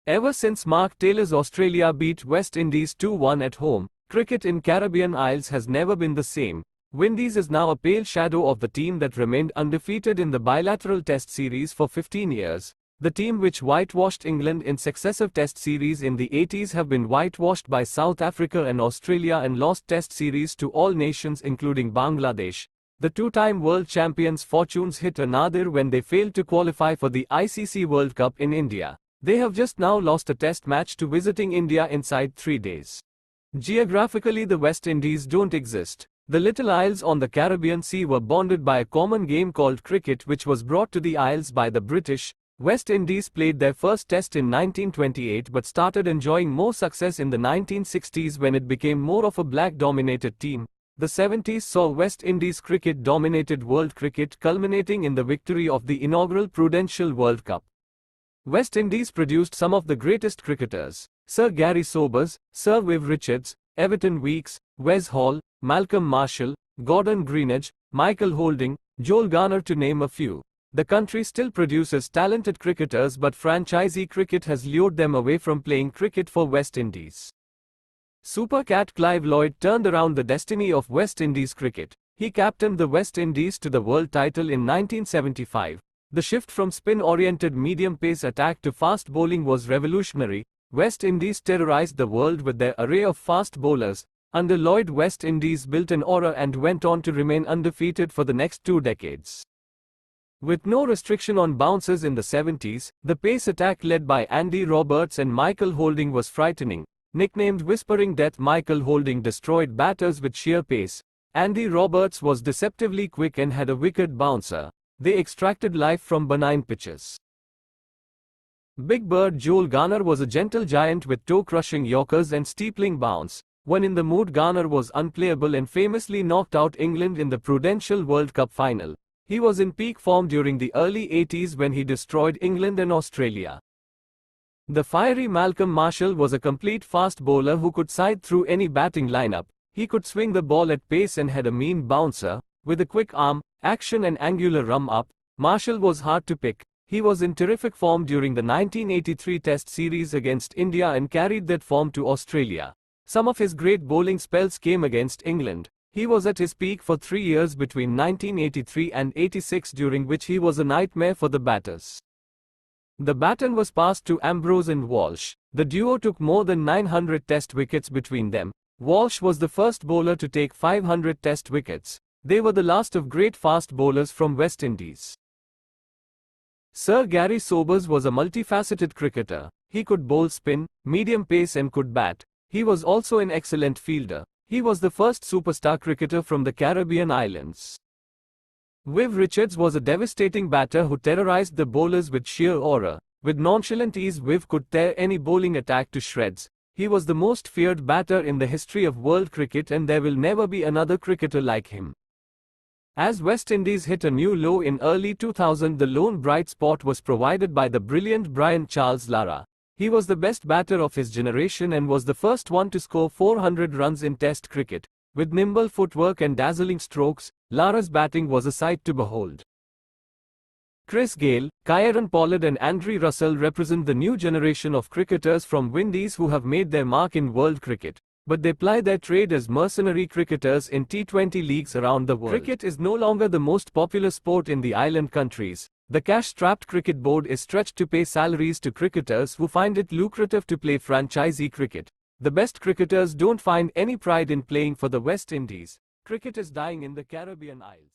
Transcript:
Ever since Mark Taylor's Australia beat West Indies 2-1 at home, cricket in Caribbean Isles has never been the same. Windies is now a pale shadow of the team that remained undefeated in the bilateral Test series for 15 years. The team which whitewashed England in successive Test series in the 80s have been whitewashed by South Africa and Australia and lost Test series to all nations including Bangladesh. The two-time world champions' fortunes hit a nadir when they failed to qualify for the ICC World Cup in India. They have just now lost a Test match to visiting India inside 3 days. Geographically, the West Indies don't exist. The little isles on the Caribbean Sea were bonded by a common game called cricket, which was brought to the isles by the British. West Indies played their first Test in 1928 but started enjoying more success in the 1960s when it became more of a black-dominated team. The 70s saw West Indies cricket dominated world cricket, culminating in the victory of the inaugural Prudential World Cup. West Indies produced some of the greatest cricketers: Sir Gary Sobers, Sir Viv Richards, Everton Weekes, Wes Hall, Malcolm Marshall, Gordon Greenidge, Michael Holding, Joel Garner, to name a few. The country still produces talented cricketers, but franchisee cricket has lured them away from playing cricket for West Indies. Super Cat Clive Lloyd turned around the destiny of West Indies cricket. He captained the West Indies to the world title in 1975. The shift from spin-oriented medium-pace attack to fast bowling was revolutionary. West Indies terrorized the world with their array of fast bowlers. Under Lloyd, West Indies built an aura and went on to remain undefeated for the next 2 decades. With no restriction on bouncers in the 70s, the pace attack led by Andy Roberts and Michael Holding was frightening. Nicknamed Whispering Death, Michael Holding destroyed batters with sheer pace. Andy Roberts was deceptively quick and had a wicked bouncer. They extracted life from benign pitches. Big Bird Joel Garner was a gentle giant with toe-crushing yorkers and steepling bounce. When in the mood, Garner was unplayable and famously knocked out England in the Prudential World Cup final. He was in peak form during the early 80s when he destroyed England and Australia. The fiery Malcolm Marshall was a complete fast bowler who could side through any batting lineup. He could swing the ball at pace and had a mean bouncer. With a quick arm, action and angular rum-up, Marshall was hard to pick. He was in terrific form during the 1983 Test series against India and carried that form to Australia. Some of his great bowling spells came against England. He was at his peak for 3 years between 1983 and 86, during which he was a nightmare for the batters. The baton was passed to Ambrose and Walsh. The duo took more than 900 Test wickets between them. Walsh was the first bowler to take 500 Test wickets. They were the last of great fast bowlers from West Indies. Sir Gary Sobers was a multifaceted cricketer. He could bowl spin, medium pace and could bat. He was also an excellent fielder. He was the first superstar cricketer from the Caribbean islands. Viv Richards was a devastating batter who terrorized the bowlers with sheer aura. With nonchalant ease, Viv could tear any bowling attack to shreds. He was the most feared batter in the history of world cricket, and there will never be another cricketer like him. As West Indies hit a new low in early 2000, the lone bright spot was provided by the brilliant Brian Charles Lara. He was the best batter of his generation and was the first one to score 400 runs in Test cricket. With nimble footwork and dazzling strokes, Lara's batting was a sight to behold. Chris Gayle, Kieron Pollard and Andre Russell represent the new generation of cricketers from Windies who have made their mark in world cricket. But they ply their trade as mercenary cricketers in T20 leagues around the world. Cricket is no longer the most popular sport in the island countries. The cash-strapped cricket board is stretched to pay salaries to cricketers who find it lucrative to play franchisee cricket. The best cricketers don't find any pride in playing for the West Indies. Cricket is dying in the Caribbean Isles.